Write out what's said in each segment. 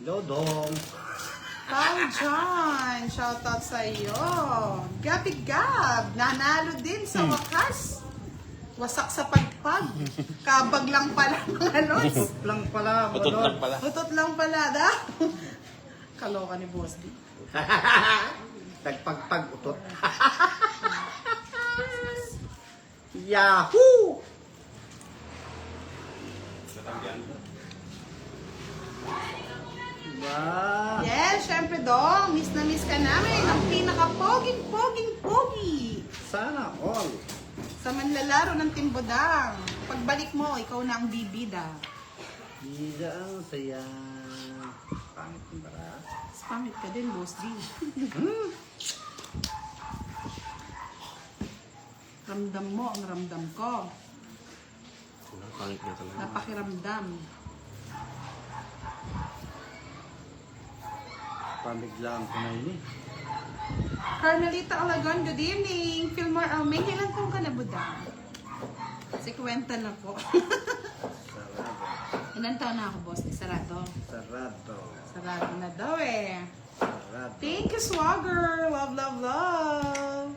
Lodong. Pao John, shoutout sa iyo. Gabi Gab, nanalo din sa wakas. Wasak sa pagpag. Kabag lang pala mga lods. Utot lang pala. Utot lang pala. Utot lang pala da. Kaloka ni Boss D. Tagpagpag-utot. Yahoo! Ba? Yes, syempre dong. Miss na miss ka namin. Ang pinaka-poging-poging-pogi. Sana all. Sa manlalaro ng Timbodang. Pagbalik mo, ikaw na ang bibida. Bida ang saya. Pangit yung bara. Pangit ka din, Boss D. Ramdam mo ang ramdam ko. Pangit na talaga. Napakiramdam. Pamiglaan ko na yun eh. Carmelita Alagon, good evening. Filmar Almay, ilan taong ka na, Budang? 50 na po. Sarado. Ilan taon na ako, Boss? Sarado. Sarado. Sarado na daw eh. Sarado. Thank you, Swagger. Love, love, love.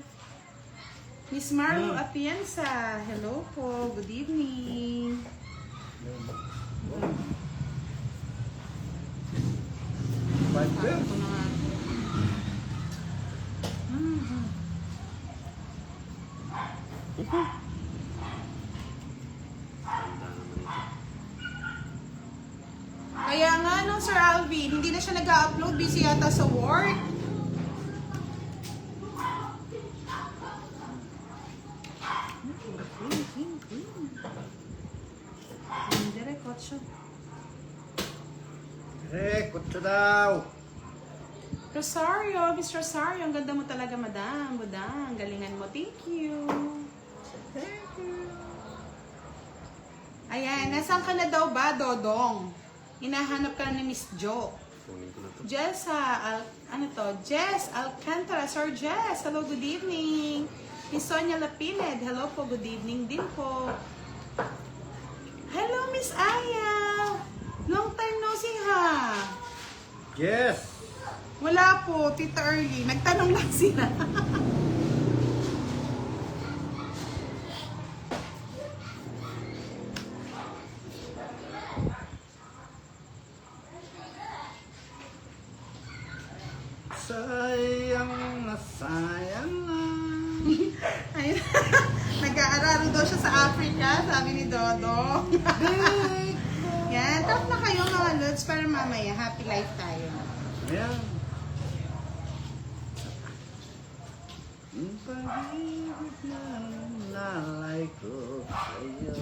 Miss Marlo Atienza, hello po. Good evening. Five Parang bears. ko na nga. Ganda naman ito. Kaya nga nung Sir Alvin, hindi na siya nag-upload. Busy yata sa work. Direct, what siya? Kutso daw. Rosario, Miss Rosario, ang ganda mo talaga, madam. Budang, galingan mo. Thank you. Thank you. Ayan, nasaan ka na daw ba, Dodong? Hinahanap ka ni Miss Jo. Kunin ko na to. Jess, Jess Alcantara. Sir Jess, hello, good evening. Miss Sonia Lapined, hello po, good evening din po. Hello, Miss Aya. Long time no see, ha? Yes. Wala po, Tita Early. Nagtanong lang sila. Sayang na sayang na. Ayun. Nag-aararo daw siya sa Africa, sabi ni Dodo. Yan, tap na kayo mga lods para mamaya happy life tayo. Ayan. Ang pag-ibig na nalay ko sa'yo.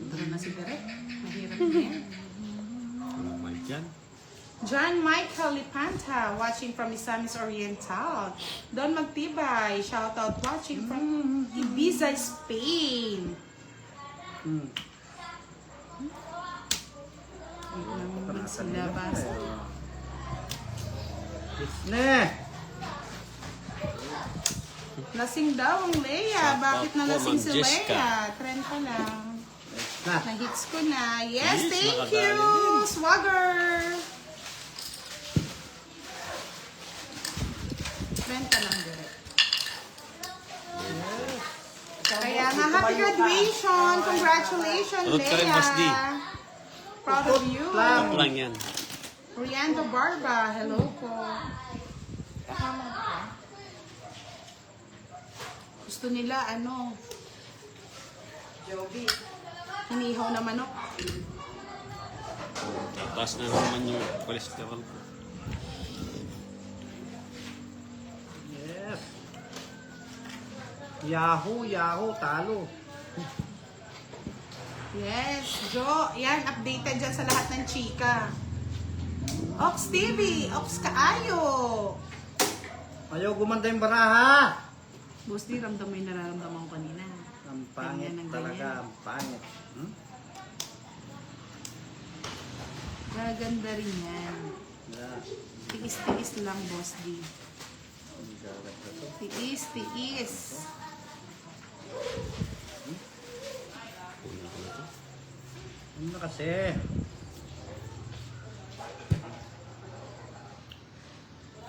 Tara na si Derek. Mahirap na yan. Oh my God. John Michael Lipanta, watching from Isamis Oriental. Don Magtibay, shout out watching from Ibiza, Spain. Wait lang sila basa. Isne! Lasing daw ang Leia. Bakit na lasing si Jessica. Leia? Trend pa lang. Na. Na-hits ko na. Yes, Yes, thank nakadali you, din. Swagger! Trend pa lang direct. Kaya nga, happy graduation! Congratulations, Root ka rin, Boss D. Leia! Proud of you! lang. Ito lang yan. Riando Barba, hello po. Gusto nila, Joby. Hinihaw na manok. Taas na naman yung cholesterol ko. Yes. Yahoo, Yahoo, talo. Yes, Jo. Yan, updated dyan sa lahat ng chika. Ox TV, Ox Kaayo. Ayaw gumanda yung baraha. Boss D, ramdam mo yung nararamdaman ko kanina. Ang pangit Ganyan ang talaga, ganyan. ang pangit. Gaganda rin yan. Yeah. Tiis-tiis lang, Boss D. Ang gaganda to. Tiis-tiis. Kunin ko na to. Ano na kasi?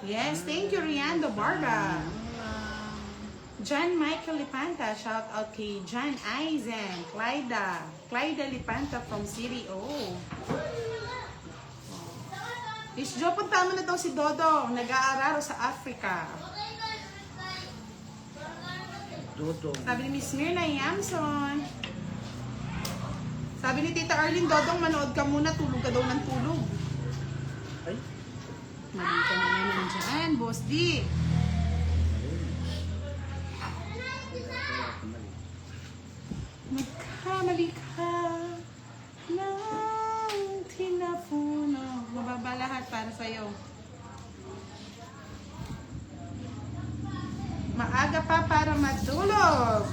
Yes, thank you, Riando Barba. John Michael Lipanta, shout out kay John Eisen, Clyda Lipanta from City O. Miss Jo, punta mo na daw si Dodong, nag-aaral sa Africa. Dudong. Sabi ni Miss Mirna Yamson. Sabi ni Tita Arlene, Dodong, manood ka muna, tulog ka daw ng tulog. Ay. Mali ka na naman dyan, Boss D. Magkamali ka ng tinapuno. Mababa lahat para sa'yo. Maaga pa para matulog.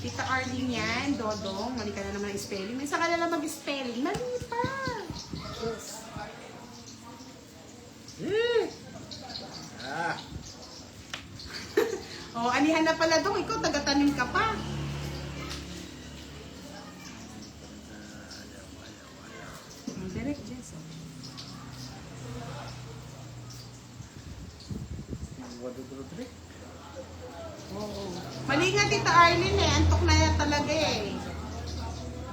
Tita Arlene yan, Dodong. Mali ka na naman ang spelling. Minsan ka na lang mag-spelling. Mali pa. Ah. Oh, anihan na pala dong. Ikaw, taga-tanim ka pa. Direct Jason. Wadudududrik. Oo. Mali nga, Tita Arlene eh. Antok na yan talaga eh.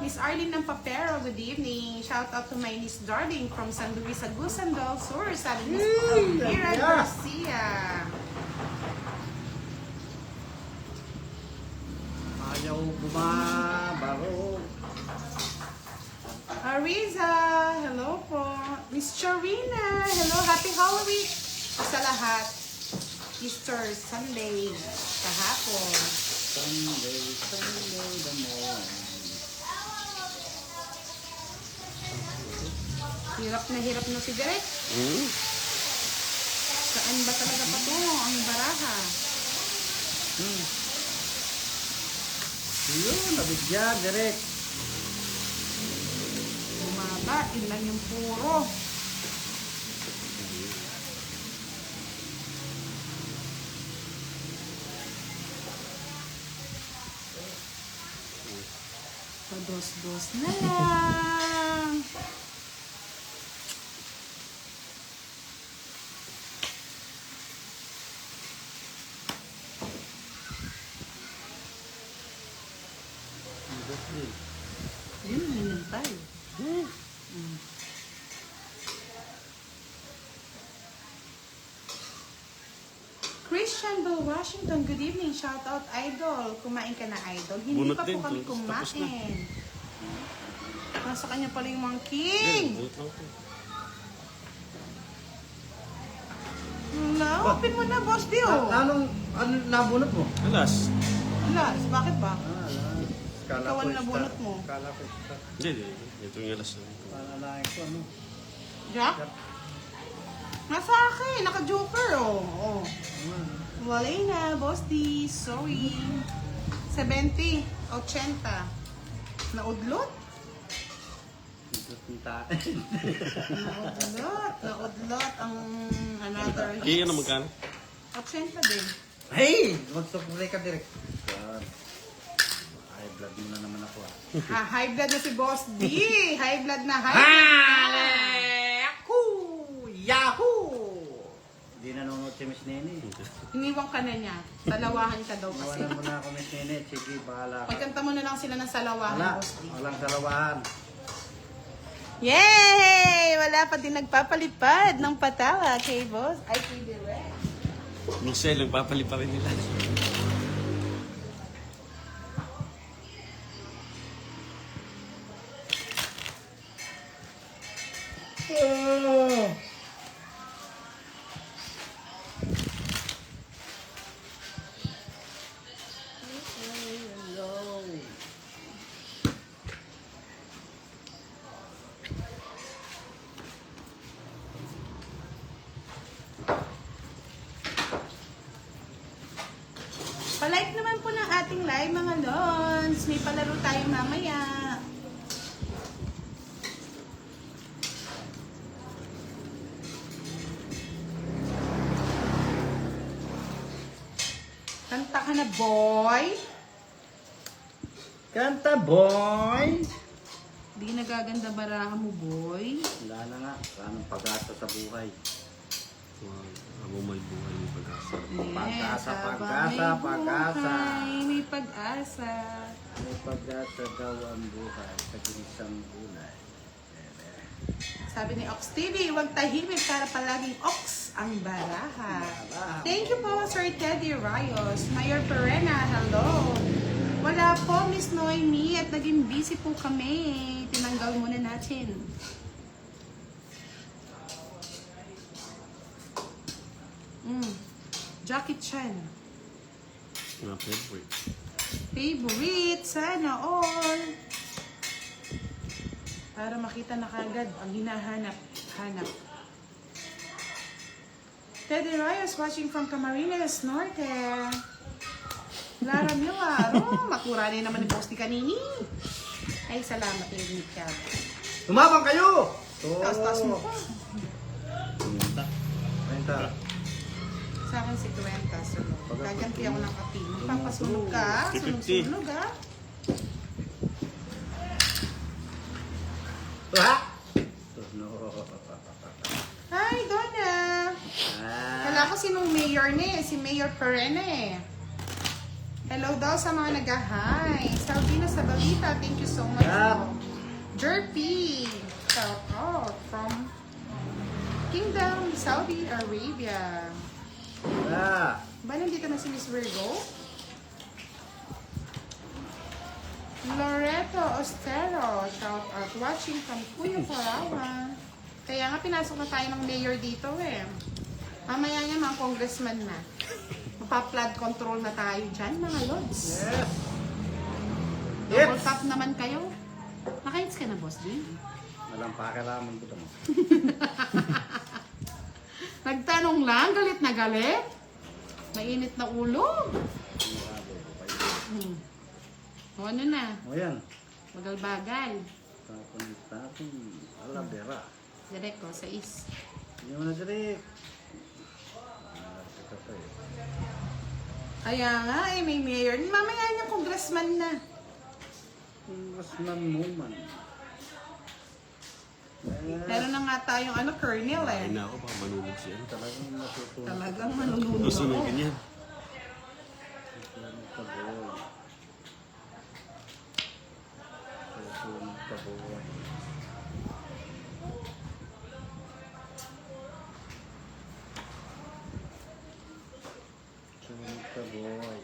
Miss Arlene ng Papero, good evening. Shout out to my niece darling from San Luis Agusan del Sur. Sabi Miss Elvira Garcia. Ayaw bumabaro. Ariza, hello po. Miss Charina, hello. Happy Halloween sa lahat. Easter Sunday, kahapon. Sunday, the morning. Hirap na si Direk. Saan ba talaga patungo ang baraha? Yun, nabigyan, direct. Bumaba, yun lang yung puro. Pados-dos na lang. Yun, ganyan tayo. Christian Bill Washington, good evening. Shout out, Idol. Kumain ka na, Idol. Hindi Bunot pa po din, kami tapos na. kumain. Nasa kanya pala yung mga king. Wala, open mo na, Boss Dio. Anong nabunot mo? Alas. Alas, bakit ba? Alas. Ikaw ang nabunot mo. Kala ko star. Hindi. Ito yung alas na. Panalain ko, ano? Jack? Nasa akin, naka-joker, oh. Oh. Wala na, Boss D. Sorry. 70, 80. Naudlot? Naudlot ang another Kaya na magkano? 80 din. Hey! Magsukulay ka direct. Ay, blood mo na naman ako ah. High blood na si Boss D. High blood na, high blood na. Yahoo! Hindi nanonood si Miss Nene. Iniwan ka na niya. Salawahan ka daw kasi. Iwanan mo na ako Miss Nene. Sige, bahala ka. Pagkanta mo na lang sila ng salawahan, Wala. Boss D. Walang salawahan. Yay! Wala pa din nagpapalipad ng patawa kay Boss. Ay, kay Direk. Minsan lang papali pa rin nila. Oh! Palike naman po ng ating live mga lons. May palaro tayo mamaya. Kanta ka na, boy. Kanta, boy! Di Di nagaganda baraha mo, boy. Wala na nga. Wala nang pag-asa sa buhay. Amo may buhay may pag-asa. Pag-asa, habang pag-asa, may pag-asa. buhay, may pag-asa. May pag-asa daw ang buhay sa isang gulay. Sabi ni Ox TV, huwag tahimik para palaging Ox ang baraha. Thank you po, Sir Teddy Rayos. Mayor Perena, hello. Wala po, Miss Noemi, at naging busy po kami. Tinanggal muna natin. Jackie Chan. Mga favorite. Favorite, sana all. Para makita na kagad ang hinahanap. Teddy Rayos watching from Camarines Norte. Lara Miller. Oh, makura na naman ni Posti kanini. Ay, salamat kay Nick Cab. Tumabang kayo! Taas-taas mo pa. Renta. Sa akin si Kwenta. So, gaganti ako ng kape. Magpapasunog ka. Sunog-sunog ha. Ha? No. Hi, Donna. Kala ko sinong mayor ni. Si Mayor Perena eh. Hello daw sa mga nag-hi. Salvina sa balita. Thank you so much. Jerpy. Shout out from Kingdom, Saudi Arabia. Ba, nandito na si Miss Virgo? Loreto Ostero. Shout out. Watching from Kuya Parawa. Kaya nga pinasok na tayo ng mayor dito eh. Mamaya niya mga congressman na. Mapa-flood control na tayo dyan, mga lods. Yes. Double tap naman kayo. Nakains ka na, Boss G? Walang pakalaman ko mo. Nagtanong lang, galit na galit. Mainit na ulo. O ano na? O yan. Bagal-bagal. Tapon, alabera. Direct ko, sa is. Hindi mo na direct. Kaya nga eh, may mayor. Mamaya niya congressman na. Congressman mo man. Meron na nga tayong ano, colonel eh. Ay na ako, baka manunod siya. Talagang matutunan. Talagang manununod Susunod ako. ganyan. Susunod ka buhay. Susunod ka buhay.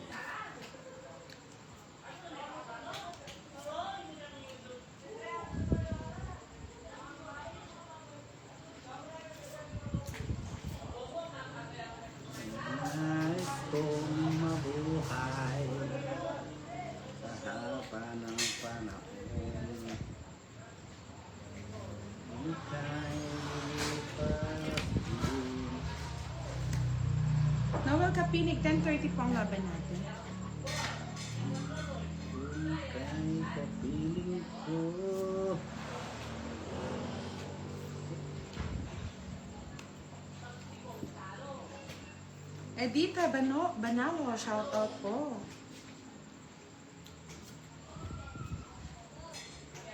Nais kong mabuhay sa haba ng panahon. Ika'y lilipatin. Nawal Kapinig, 10:30 po ang laban natin. Ika'y kapiling ko. Edita Banalo, shoutout po.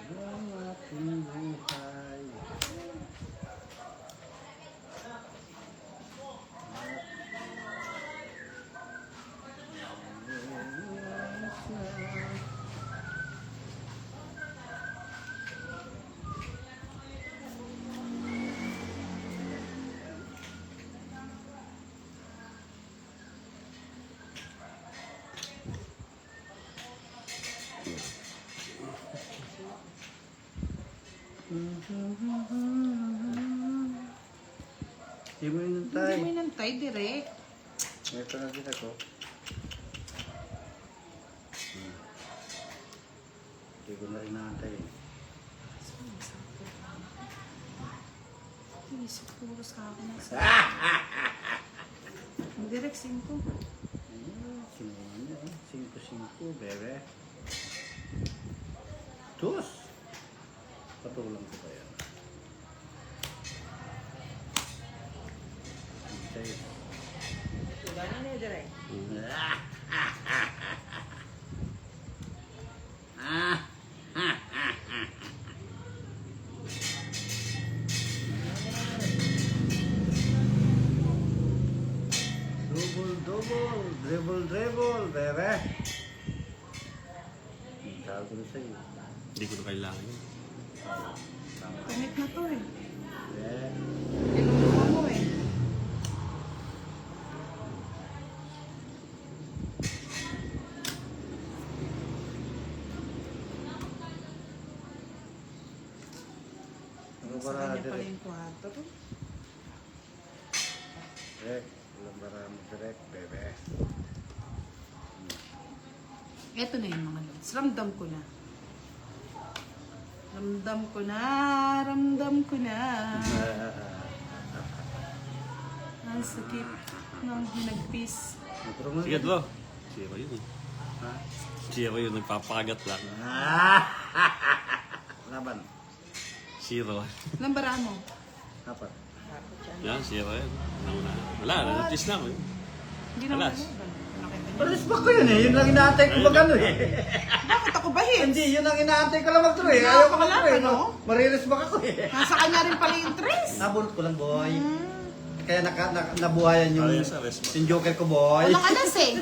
Ang ating buhay. Hindi mo inantay. Hindi mo inantay, direct. Ito na din ako. Hindi ko na rin naantay. Isip puro sa akin. Direct 5. Sinuha niya eh. 5-5, bebe. Tus! Patulang ko pa yan. Okay. Gano'n na direct. Sabi ko sa'yo. Hindi ko na kailangan yun. Ganit na to eh. Eh, Niluluwa mo eh. ano Sa ba kanya pala direct? yung kwarto. Direct. Walang marami direct, bebe. Eto na yung mga lods. Ramdam ko na. Ramdam ko na. Ramdam ko na. Ang sakit ng hinagpis. Sige, Dlo. Zero yun eh. Ha? Zero yun, nagpapagat lang. Laban. Zero. Lambara mo. Apat. Yan, zero yun. Nauna. Wala, na-notice na ako eh. Hindi na Alas. Paris ba ko yun eh? Yun lang inaantay ko mag ano eh. Bakit ako ba hits? Hindi, yun lang inaantay ko lang mag-throw eh. Wala Ayaw ko ka mag-throw eh. lang, ano? Mariresback ako eh. Nasa kanya rin pala yung tres. Nabulot ko lang, boy. Kaya nabuhayan yung, Ayos, alas. yung joker ko, boy. Walang alas eh.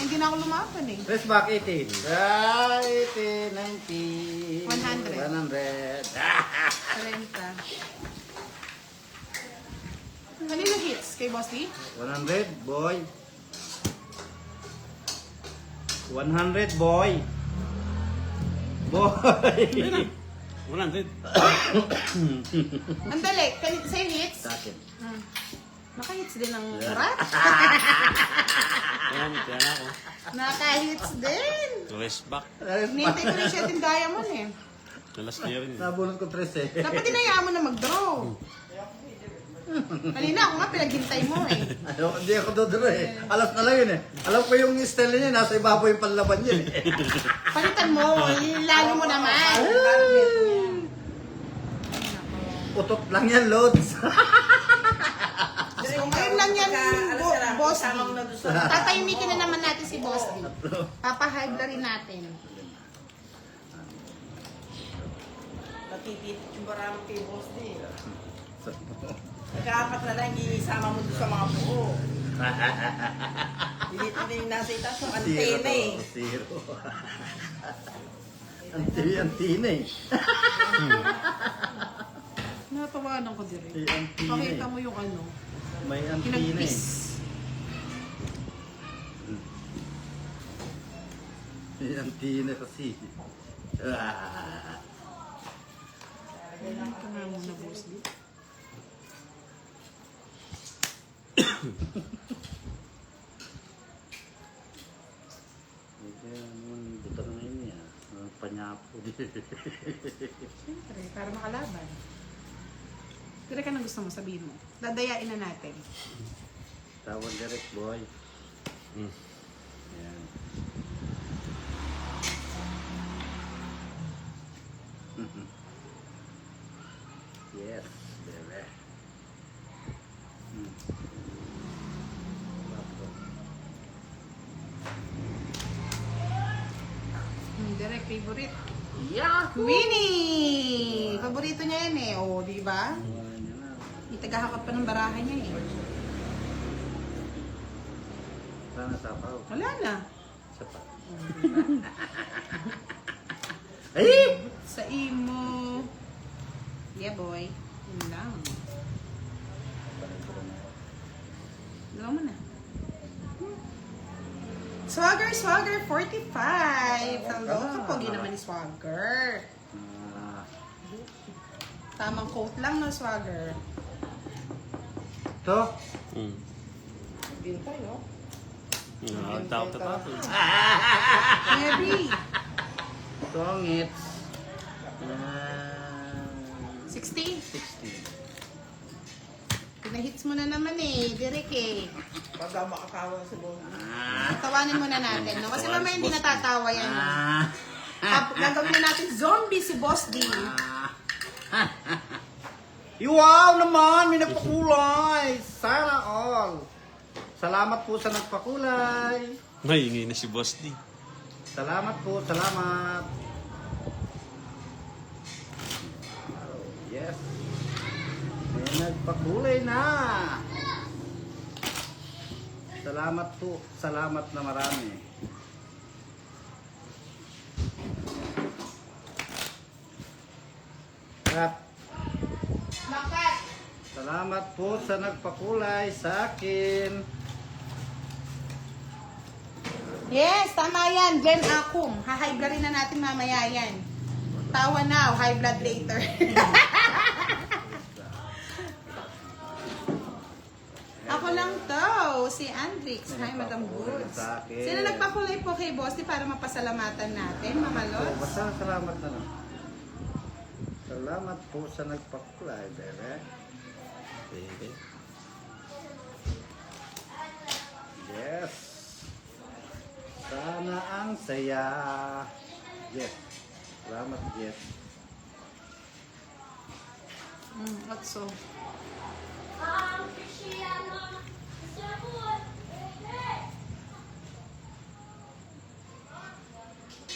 Hindi na ako lumaban eh. Resback 80. 80, 90. 100. 30. Kanino hits? Kay Boss D? 100, boy. 100, boy. Boy. 100. Ang dali. Sa'yo hits? Sa akin. Naka-hits din ng urat. Ayan, kaya na ako. Naka-hits din. Rest back. Nintay ko rin siya din diamond eh. Nalas niya rin. Nabulot ko 3 eh. Dapat dinayaan mo na mag-draw. Kanina ako nga pinaghintay mo eh. Hindi ako dodoro eh. Alam na lang yun eh. Alam ko yung style niya, nasa ibabaw yung panlaban niya eh. Palitan mo, lalo mo naman. Utot lang yan, Lods. So, ngayon lang yan, Boss D. Tatayumikin na naman natin si Boss D. Papahide na rin natin. Natititit yung barang kay Boss D. Nagkaapat na lang, isama mo doon sa mga buo. Hindi na yung nasa itaas yung antena eh. Zero. Antina eh. Natawanan ko din. May antina Pakita eh. mo yung ano, May antina eh. hinagpis. May antina kasi. Kailan ka nga muna, Boss D? Kaya naman, butang na yun niya. Panyapo. Siyempre, para makalaban. Tira ka na gusto mo, sabihin mo. Dadayain na natin. Tawag direct, boy. Hmm. Yan. Yes, bebe. Direct favorite. Yahoo! Queenie! Paborito niya yan eh. O, di ba? Wala niya na. Itagahakap pa ng barahan niya eh. Sana sapaw. Wala na. Sapa. Ay! Sa imo. Yeah, boy. Yun lang. Dalawa mo na. Swagger, Swagger, 45. Hello, kapag naman ni Swagger. Tamang coat lang no, Swagger. Ito. Hmm. Bintay, no? Tapos. Heavy. Tongits. 60. 60. Pinahits mo na naman eh, Derek eh. Pag daw makakawa sa Boss D. Tawanin muna natin, no? Kasi mamaya hindi natatawa yan. No? Ah. Gagawin na natin zombie si Boss D. Wow naman, may nagpakulay. Sana all. Salamat po sa nagpakulay. Maingay na si Boss D. Salamat po, salamat. Yes. May nagpakulay na. Salamat po, salamat na marami. Sarap. Makat! Salamat po sa nagpakulay sa akin. Yes, tama yan. Glenn Akum. Ha-high blood rin na natin mamaya yan. Tawa now, high blood later. Ako lang to, si Andrix. Hi, Madam Goods. Sa akin. Sino nagpakulay po kay Boss Di para mapasalamatan natin, Mama So, Lods? basta salamat na lang. Salamat po sa nagpakulay, bebe. Bebe. Yes. Sana ang saya. Yes. Salamat, yes. What's so?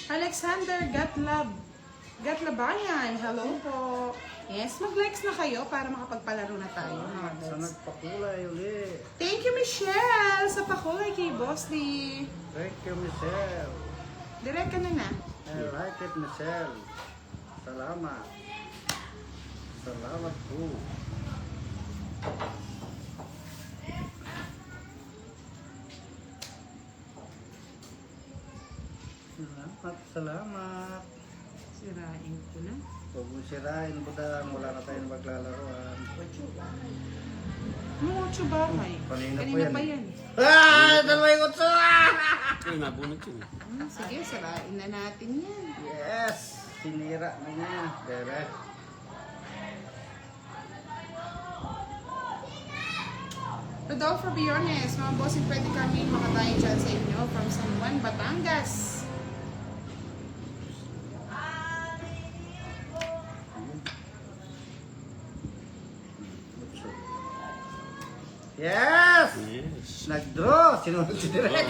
Alexander Gatlabayan, hello po. Yes, mag-likes na kayo para makapagpalaro na tayo, mga Sa lods. nagpakulay uli. Thank you, Michelle, sa pakulay kay Boss Lee. Thank you, Michelle. Direct ka na na. I like it, Michelle. Salamat. Salamat po. Salamat. Sirain ko na. Huwag mo sirain, budang. Wala na tayong maglalaroan. Mucho bahay. Kanina Kanina pa pa yan. yan. Ah! Dalaway ko to! Ay, nabunod yun. Sige, sirain na natin yan. Yes! Sinira na niya. Bebe. Rodolfo Biones, mga bossing pwede kami makatayin dyan sa inyo from San Juan, Batangas. Yes! Yes. Nag-draw! Sinunod si Direk.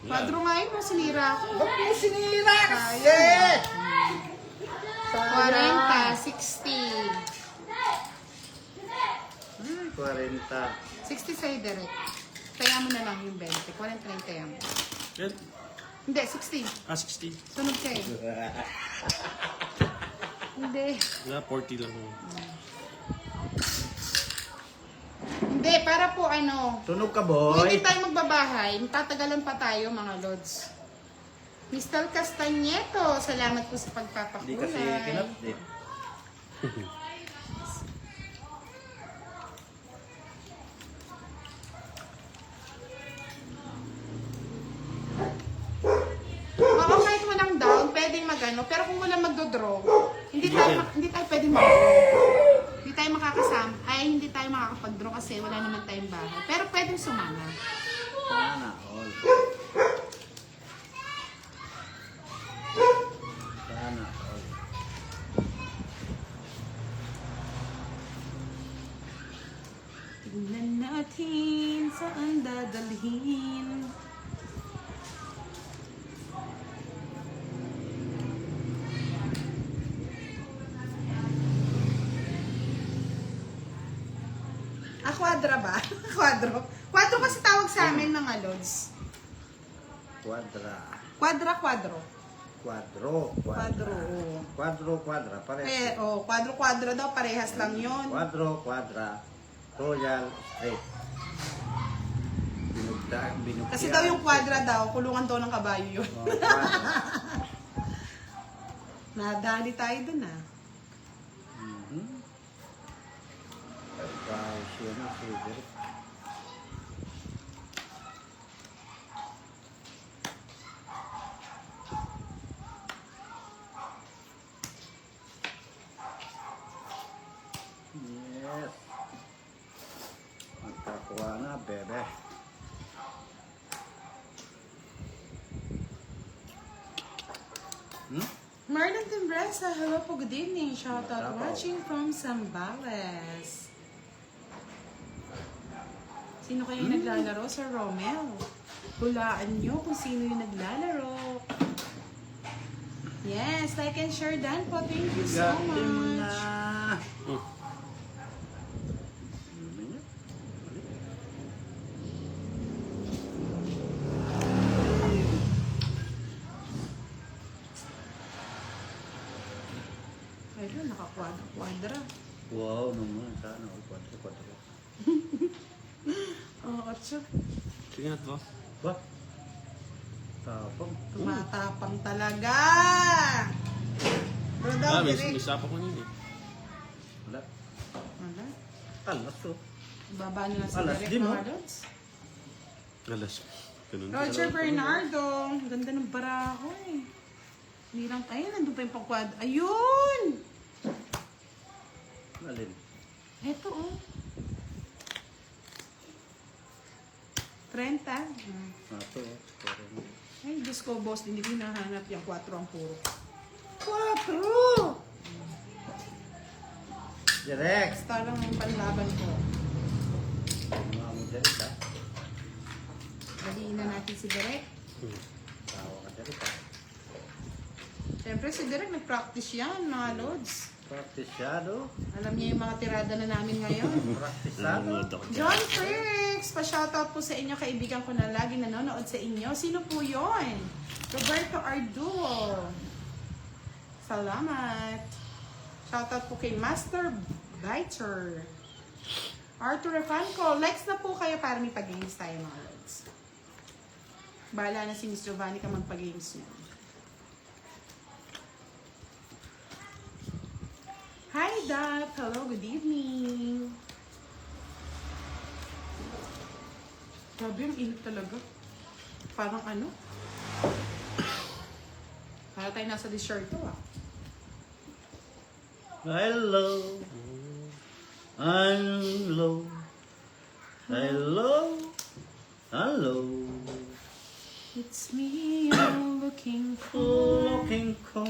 Padro nga yun, sinira ako. Ba't mo sinira kasi? Sayang. Sayang. 40, 60. 40. 60 sa'yo, direct. Taya mo na lang yung 20. 40 na yung taya mo. Yan. Hindi, 60. 60. Sunod sa'yo. Hindi. Wala, 40 lang. Hindi, para po ano, Tunog ka, kung hindi boy. tayo magbabahay, tatagalan pa tayo, mga lods. Mr. Castañeto, salamat po sa Hindi kasi pagpapakulay. kinapdit. Oo, kahit walang down, pwedeng magano. Pero kung walang magdodraw, hindi tayo pwedeng mag-draw. Hindi tayo makakasama. Ay, hindi tayo makakapag-draw kasi wala naman tayong bahay. Pero pwedeng sumama. Sana all. Sana all. Tingnan natin saan dadalhin. Quadra ba? Quadro. Quadro kasi tawag sa amin, mga lods. Quadra. Quadra, quadro. Quadro. Quadro. Quadro, quadra. Pares. Quadro daw, parehas lang yon. Quadro, quadra. Royal straight. Binugda. Kasi daw yung quadra daw, kulungan daw ng kabayo yun. Oh, quadra. Nadali tayo dun ah. Mhm. Wow, siya na sugar. Yes. Magkakuha na, bebe. Marlon Timbresa, hello po, good evening. Shout out watching from Zambales. Sino kayo yung naglalaro? Sir Romel. Hulaan nyo kung sino yung naglalaro. Yes, like and share dan po. Thank you so Gatin mo na. much. Quadra. Wow naman, sana all 4. Oh, 8. Sige na to. Ba? Tapang. Tumatapang talaga. Bro daw, Ah, may direct. sapa ko yun eh. Wala. Wala. Alas to. Baba na lang si Alas, Direk di mo? mga lods. Alas. Ganun. Roger Bernardo. Ang ganda ng baraho eh. Hindi lang, ayun, nandun pa yung pangkwad. Ayun! Alin? Eto oh. 30. Ito. Ay, Diyos ko, boss, hindi ko hinahanap yung 4 ang puro. 4! Direct. Basta lang yung panlaban ko. Mga mo direct ha. Daliin na natin si Direk. Tawa ka direct ha. Siyempre si Direk nag-practice yan, mga lods. Praktisyado. Alam niya yung mga tirada na namin ngayon. Praktisado. Nanonood ako dyan. John Fricks! Pa-shoutout po sa inyo, kaibigan ko na lagi nanonood sa inyo. Sino po yon? Roberto Arduo. Salamat. Shoutout po kay Master Biter. Arthur Refanco. Likes na po kayo para may pag-games tayo mga lods. Bahala na si Miss Giovanni ka magpag-games niya. Hi, Doc. Hello, good evening. Grabe, ang init talaga. Parang ano? Para tayo nasa desierto ah. Hello. Hello. Hello. Hello. It's me you're looking for. Looking for.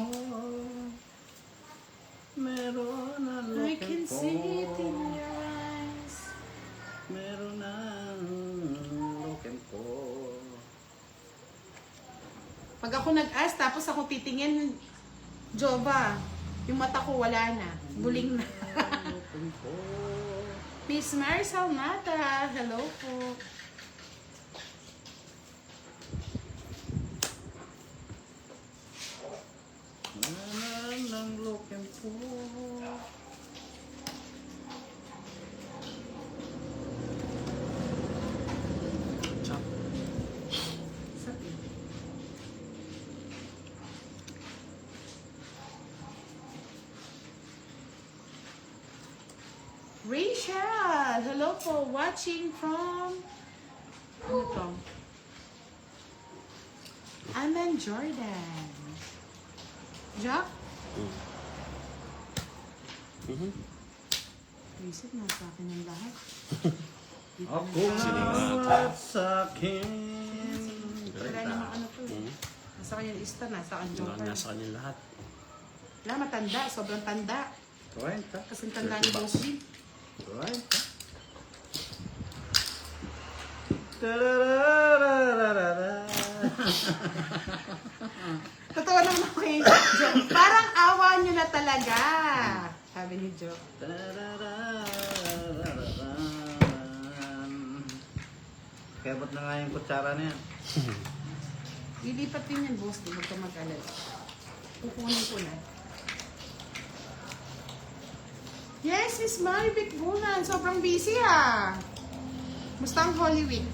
Meron na I looking can for. see it in your eyes. Meron na looking for. Pag ako nag-ask, tapos ako titingin, Jova, yung mata ko wala na. Buling na. Looking for. Miss Marisol Mata, hello po. Meron lang looking for. Chop. Rachel, hello po, watching from, ano to? Aman Jordan. Jack? Mhm. Isip na sa akin ang lahat. Ako nga sa akin. Wala namang ano to. Mhm. Nasa kanya lista, nasa ang Joker. Nasa kanya lahat. Wala, matanda, sobrang tanda. 20. Kasing tanda ni Boss G. 20. Tararararara. Totoo naman ako kay Joe. Parang awa niyo na talaga. Sabi ni Joe. Kebot na nga yung kutsara na yan. Lilipat din yan, boss. Di huwag ka mag-alala. Kukunin ko na. Yes, Miss Maribik Bunan. Sobrang busy ah. Musta ang Holy Week?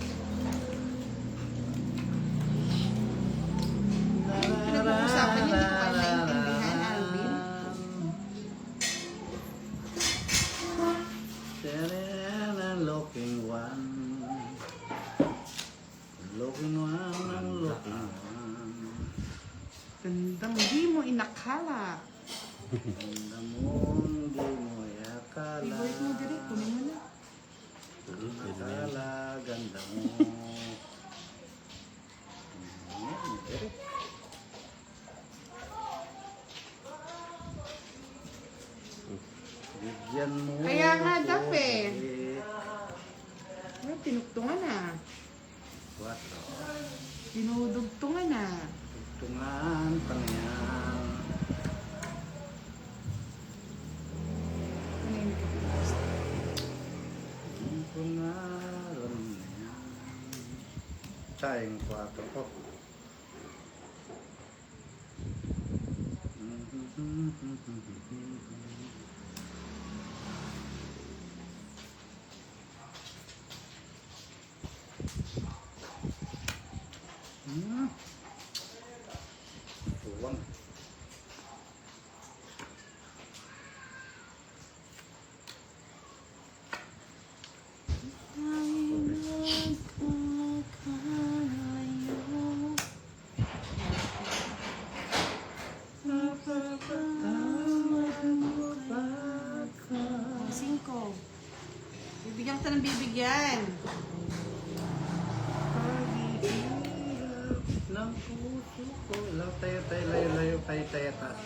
Pinag-uusapan niyo, hindi ko kayo maintindihan, Alvin. Looking one. Looking one. Looking one. Gandang di mo inakala. Ganda mo, hindi mo yakala. Favorite mo diri, kunin mo na. Yakala, ganda mo. Ayan, direct. Bigyan mo. Kaya nga, Dap, eh. Direct. Ay, tinuktungan na. 4. Dinudugtungan na. Tungan pa na yan. Ano yun? Tungan na yan. Sayang 4 ko. kita ng bibigyan. Ng puso ko. Layo, layo, layo, tayo, tayo, tayo, tayo.